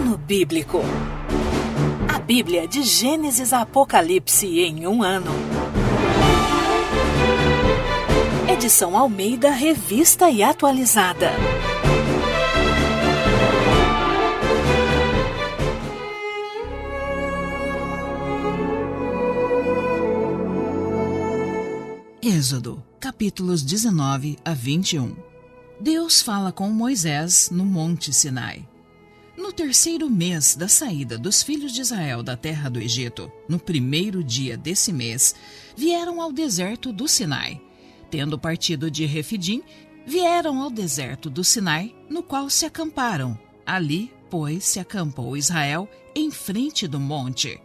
Ano Bíblico. A Bíblia de Gênesis a Apocalipse em um ano. Edição Almeida, revista e atualizada. Êxodo, capítulos 19 a 21. Deus fala com Moisés no Monte Sinai. No terceiro mês da saída dos filhos de Israel da terra do Egito, no primeiro dia desse mês, vieram ao deserto do Sinai. Tendo partido de Refidim, vieram ao deserto do Sinai, no qual se acamparam. Ali, pois, se acampou Israel em frente do monte.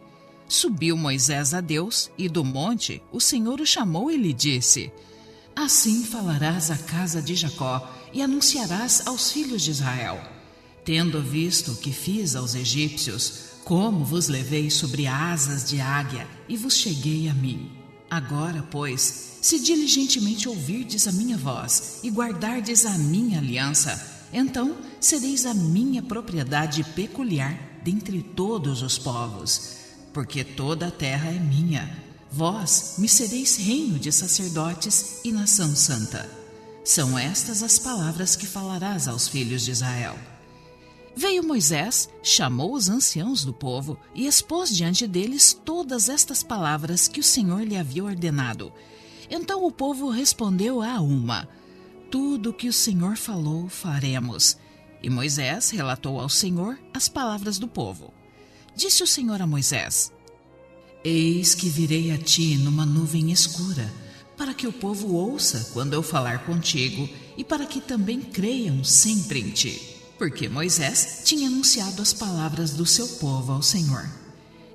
Subiu Moisés a Deus, e do monte o Senhor o chamou e lhe disse: Assim falarás à casa de Jacó e anunciarás aos filhos de Israel: Tendo visto o que fiz aos egípcios, como vos levei sobre asas de águia e vos cheguei a mim. Agora, pois, se diligentemente ouvirdes a minha voz e guardardes a minha aliança, então sereis a minha propriedade peculiar dentre todos os povos. Porque toda a terra é minha. Vós me sereis reino de sacerdotes e nação santa. São estas as palavras que falarás aos filhos de Israel. Veio Moisés, chamou os anciãos do povo e expôs diante deles todas estas palavras que o Senhor lhe havia ordenado. Então o povo respondeu a uma: Tudo o que o Senhor falou, faremos. E Moisés relatou ao Senhor as palavras do povo. Disse o Senhor a Moisés: Eis que virei a ti numa nuvem escura, para que o povo ouça quando eu falar contigo e para que também creiam sempre em ti. Porque Moisés tinha anunciado as palavras do seu povo ao Senhor.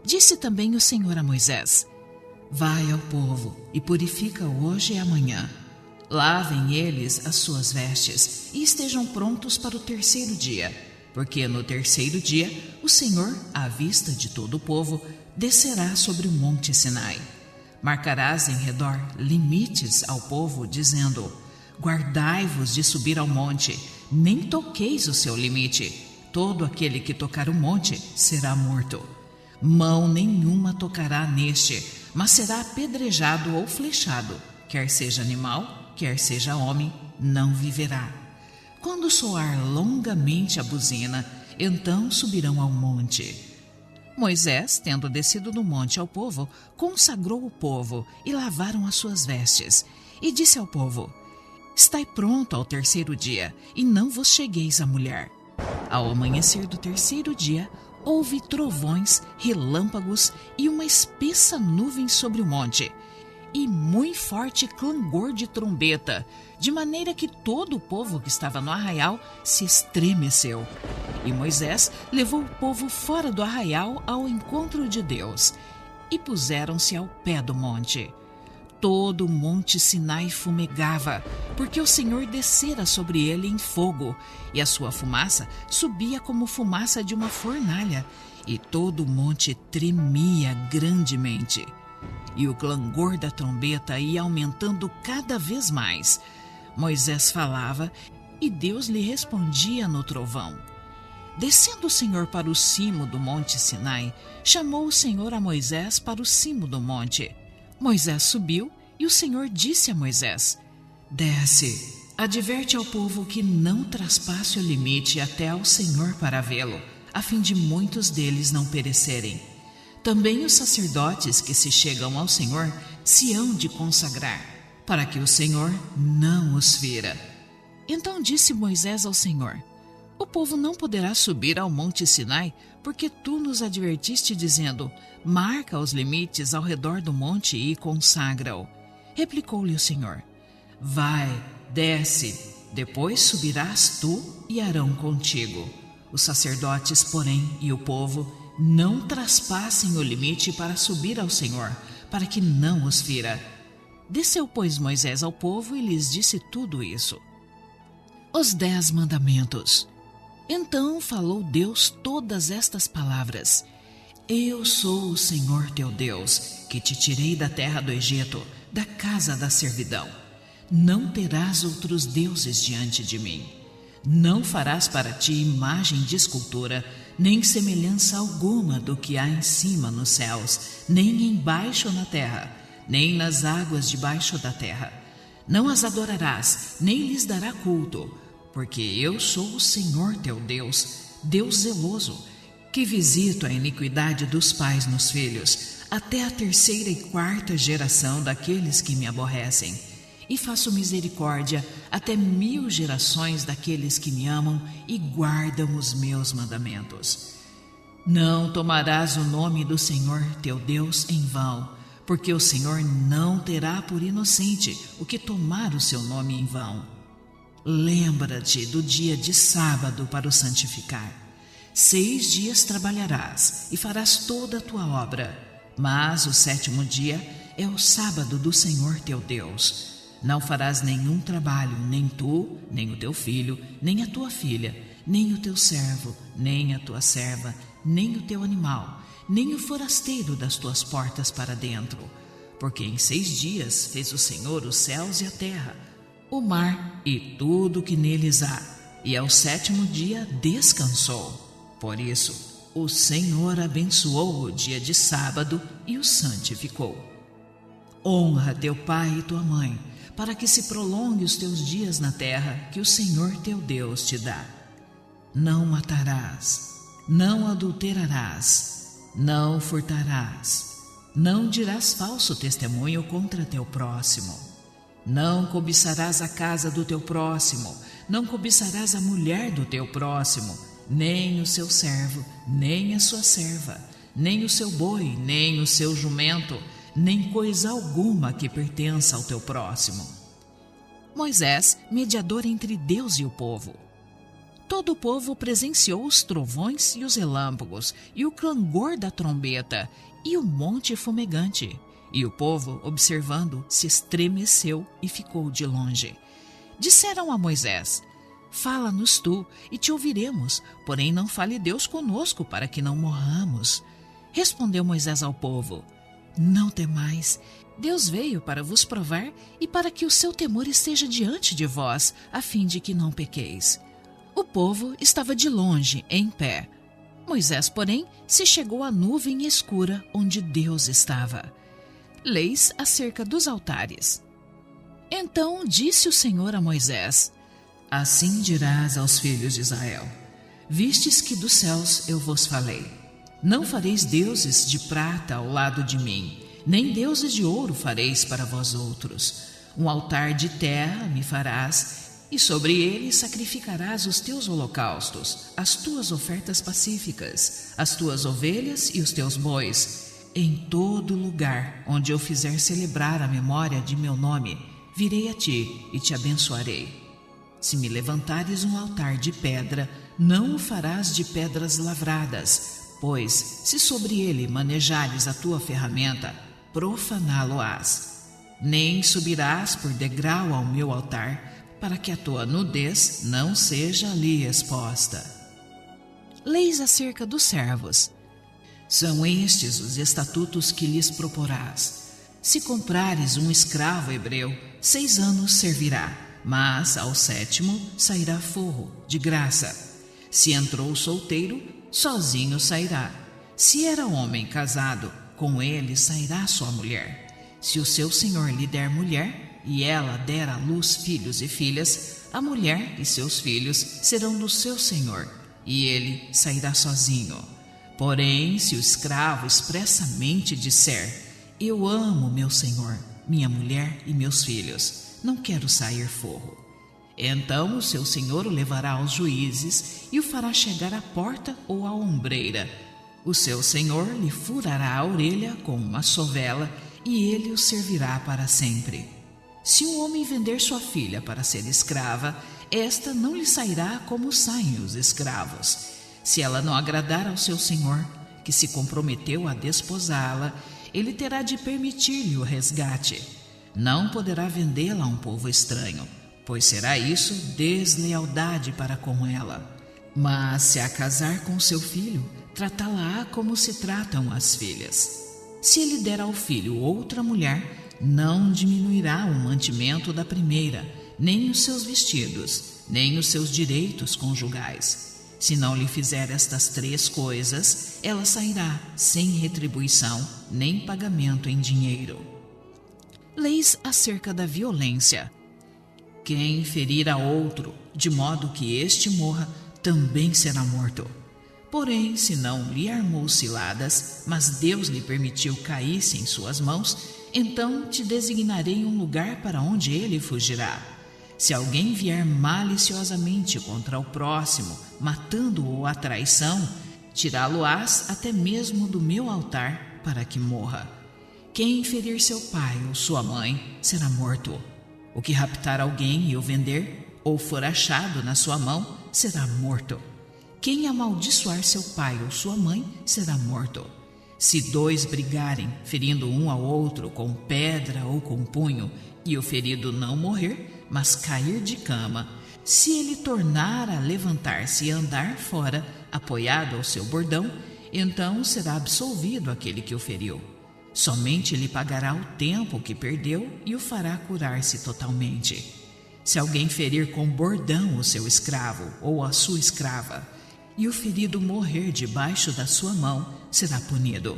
Disse também o Senhor a Moisés: Vai ao povo e purifica hoje e amanhã. Lavem eles as suas vestes e estejam prontos para o terceiro dia. Porque no terceiro dia o Senhor, à vista de todo o povo, descerá sobre o monte Sinai. Marcarás em redor limites ao povo, dizendo: Guardai-vos de subir ao monte, nem toqueis o seu limite. Todo aquele que tocar o monte será morto. Mão nenhuma tocará neste, mas será apedrejado ou flechado. Quer seja animal, quer seja homem, não viverá. Quando soar longamente a buzina, então subirão ao monte. Moisés, tendo descido do monte ao povo, consagrou o povo e lavaram as suas vestes. E disse ao povo: Estai pronto ao terceiro dia, e não vos chegueis à mulher. Ao amanhecer do terceiro dia, houve trovões, relâmpagos e uma espessa nuvem sobre o monte, e muito forte clangor de trombeta, de maneira que todo o povo que estava no arraial se estremeceu. E Moisés levou o povo fora do arraial ao encontro de Deus, e puseram-se ao pé do monte. Todo o monte Sinai fumegava, porque o Senhor descera sobre ele em fogo, e a sua fumaça subia como fumaça de uma fornalha, e todo o monte tremia grandemente. E o clangor da trombeta ia aumentando cada vez mais. Moisés falava, e Deus lhe respondia no trovão. Descendo o Senhor para o cimo do monte Sinai, chamou o Senhor a Moisés para o cimo do monte. Moisés subiu, e o Senhor disse a Moisés: Desce, adverte ao povo que não traspasse o limite até ao Senhor para vê-lo, a fim de muitos deles não perecerem. Também os sacerdotes que se chegam ao Senhor se hão de consagrar, para que o Senhor não os fira. Então disse Moisés ao Senhor: O povo não poderá subir ao monte Sinai, porque tu nos advertiste dizendo: Marca os limites ao redor do monte e consagra-o. Replicou-lhe o Senhor: Vai, desce, depois subirás tu e Arão contigo. Os sacerdotes, porém, e o povo não traspassem o limite para subir ao Senhor, para que não os fira. Desceu, pois, Moisés ao povo e lhes disse tudo isso. Os 10 mandamentos. Então falou Deus todas estas palavras: Eu sou o Senhor teu Deus, que te tirei da terra do Egito, da casa da servidão. Não terás outros deuses diante de mim. Não farás para ti imagem de escultura, nem semelhança alguma do que há em cima nos céus, nem embaixo na terra, nem nas águas debaixo da terra. Não as adorarás, nem lhes dará culto, porque eu sou o Senhor teu Deus, Deus zeloso, que visito a iniquidade dos pais nos filhos, até a 3ª e 4ª geração daqueles que me aborrecem, e faço misericórdia até 1000 gerações daqueles que me amam e guardam os meus mandamentos. Não tomarás o nome do Senhor teu Deus em vão, porque o Senhor não terá por inocente o que tomar o seu nome em vão. Lembra-te do dia de sábado para o santificar. 6 dias trabalharás e farás toda a tua obra, mas o 7º dia é o sábado do Senhor teu Deus. Não farás nenhum trabalho, nem tu, nem o teu filho, nem a tua filha, nem o teu servo, nem a tua serva, nem o teu animal, nem o forasteiro das tuas portas para dentro. Porque em 6 dias fez o Senhor os céus e a terra, o mar e tudo o que neles há, e ao 7º dia descansou. Por isso, o Senhor abençoou o dia de sábado e o santificou. Honra teu pai e tua mãe, para que se prolongue os teus dias na terra que o Senhor teu Deus te dá. Não matarás, não adulterarás, não furtarás, não dirás falso testemunho contra teu próximo. Não cobiçarás a casa do teu próximo, não cobiçarás a mulher do teu próximo, nem o seu servo, nem a sua serva, nem o seu boi, nem o seu jumento, nem coisa alguma que pertença ao teu próximo. Moisés, mediador entre Deus e o povo. Todo o povo presenciou os trovões e os relâmpagos, e o clangor da trombeta, e o monte fumegante. E o povo, observando, se estremeceu e ficou de longe. Disseram a Moisés: Fala-nos tu, e te ouviremos, porém não fale Deus conosco, para que não morramos. Respondeu Moisés ao povo: Não temais, Deus veio para vos provar e para que o seu temor esteja diante de vós, a fim de que não pequeis. O povo estava de longe, em pé. Moisés, porém, se chegou à nuvem escura onde Deus estava. Leis acerca dos altares. Então disse o Senhor a Moisés: Assim dirás aos filhos de Israel: Vistes que dos céus eu vos falei. Não fareis deuses de prata ao lado de mim, nem deuses de ouro fareis para vós outros. Um altar de terra me farás, e sobre ele sacrificarás os teus holocaustos, as tuas ofertas pacíficas, as tuas ovelhas e os teus bois. Em todo lugar onde eu fizer celebrar a memória de meu nome, virei a ti e te abençoarei. Se me levantares um altar de pedra, não o farás de pedras lavradas, pois, se sobre ele manejares a tua ferramenta, profaná-lo-ás. Nem subirás por degrau ao meu altar, para que a tua nudez não seja ali exposta. Leis acerca dos servos. São estes os estatutos que lhes proporás. Se comprares um escravo hebreu, 6 anos servirá, mas ao 7º sairá forro, de graça. Se entrou solteiro, sozinho sairá. Se era homem casado, com ele sairá sua mulher. Se o seu senhor lhe der mulher, e ela der à luz filhos e filhas, a mulher e seus filhos serão do seu senhor, e ele sairá sozinho. Porém, se o escravo expressamente disser: Eu amo meu senhor, minha mulher e meus filhos, não quero sair forro, então o seu senhor o levará aos juízes e o fará chegar à porta ou à ombreira. O seu senhor lhe furará a orelha com uma sovela e ele o servirá para sempre. Se um homem vender sua filha para ser escrava, esta não lhe sairá como saem os escravos. Se ela não agradar ao seu senhor, que se comprometeu a desposá-la, ele terá de permitir-lhe o resgate. Não poderá vendê-la a um povo estranho, pois será isso deslealdade para com ela. Mas se a casar com seu filho, tratá-la-á como se tratam as filhas. Se ele der ao filho outra mulher, não diminuirá o mantimento da primeira, nem os seus vestidos, nem os seus direitos conjugais. Se não lhe fizer estas 3 coisas, ela sairá sem retribuição nem pagamento em dinheiro. Leis acerca da violência. Quem ferir a outro, de modo que este morra, também será morto. Porém, se não lhe armou ciladas, mas Deus lhe permitiu caísse em suas mãos, então te designarei um lugar para onde ele fugirá. Se alguém vier maliciosamente contra o próximo, matando-o à traição, tirá-lo-ás até mesmo do meu altar para que morra. Quem ferir seu pai ou sua mãe será morto. O que raptar alguém e o vender, ou for achado na sua mão, será morto. Quem amaldiçoar seu pai ou sua mãe será morto. Se 2 brigarem, ferindo um ao outro com pedra ou com punho, e o ferido não morrer, mas cair de cama, se ele tornar a levantar-se e andar fora, apoiado ao seu bordão, então será absolvido aquele que o feriu. Somente lhe pagará o tempo que perdeu e o fará curar-se totalmente. Se alguém ferir com bordão o seu escravo ou a sua escrava, e o ferido morrer debaixo da sua mão, será punido.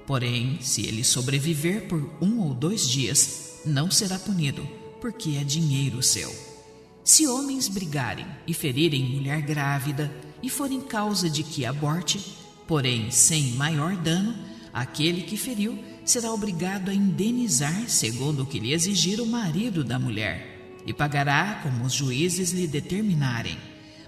Porém, se ele sobreviver por 1 ou 2 dias, não será punido, porque é dinheiro seu. Se homens brigarem e ferirem mulher grávida, e forem causa de que aborte, porém sem maior dano, aquele que feriu será obrigado a indenizar segundo o que lhe exigir o marido da mulher, e pagará como os juízes lhe determinarem.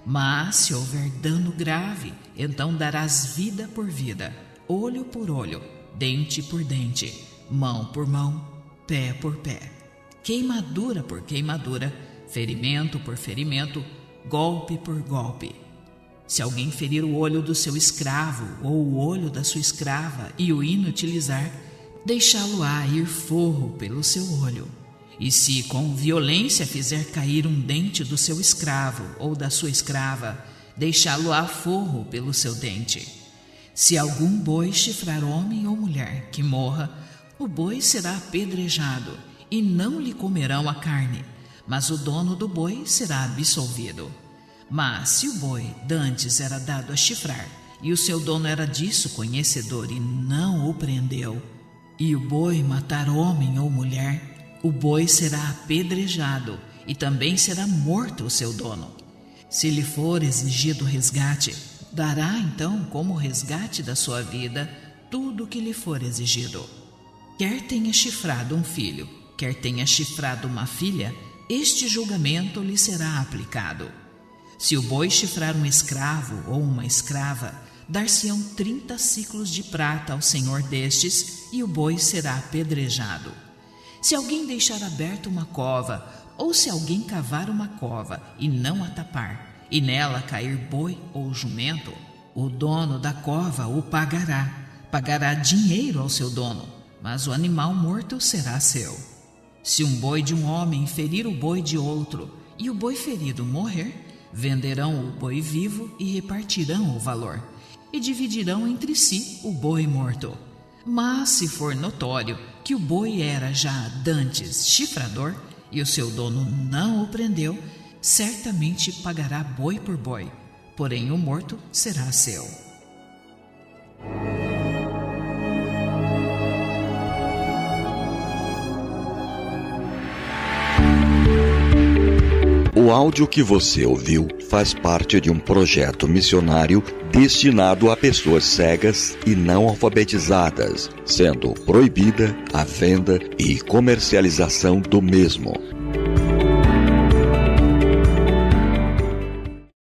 Mas se houver dano grave, então darás vida por vida, olho por olho, dente por dente, mão por mão, pé por pé, queimadura por queimadura, ferimento por ferimento, golpe por golpe. Se alguém ferir o olho do seu escravo ou o olho da sua escrava e o inutilizar, deixá-lo-á ir forro pelo seu olho. E se com violência fizer cair um dente do seu escravo ou da sua escrava, deixá-lo-á forro pelo seu dente. Se algum boi chifrar homem ou mulher que morra, o boi será apedrejado, e não lhe comerão a carne, mas o dono do boi será absolvido. Mas se o boi dantes era dado a chifrar, e o seu dono era disso conhecedor e não o prendeu, e o boi matar homem ou mulher, o boi será apedrejado, e também será morto o seu dono. Se lhe for exigido resgate, dará então como resgate da sua vida tudo o que lhe for exigido. Quer tenha chifrado um filho, quer tenha chifrado uma filha, este julgamento lhe será aplicado. Se o boi chifrar um escravo ou uma escrava, dar-se-ão 30 ciclos de prata ao senhor destes, e o boi será apedrejado. Se alguém deixar aberta uma cova, ou se alguém cavar uma cova e não a tapar, e nela cair boi ou jumento, o dono da cova o pagará dinheiro ao seu dono, mas o animal morto será seu. Se um boi de um homem ferir o boi de outro, e o boi ferido morrer, venderão o boi vivo e repartirão o valor, e dividirão entre si o boi morto. Mas se for notório que o boi era já dantes chifrador, e o seu dono não o prendeu, certamente pagará boi por boi, porém o morto será seu. O áudio que você ouviu faz parte de um projeto missionário destinado a pessoas cegas e não alfabetizadas, sendo proibida a venda e comercialização do mesmo.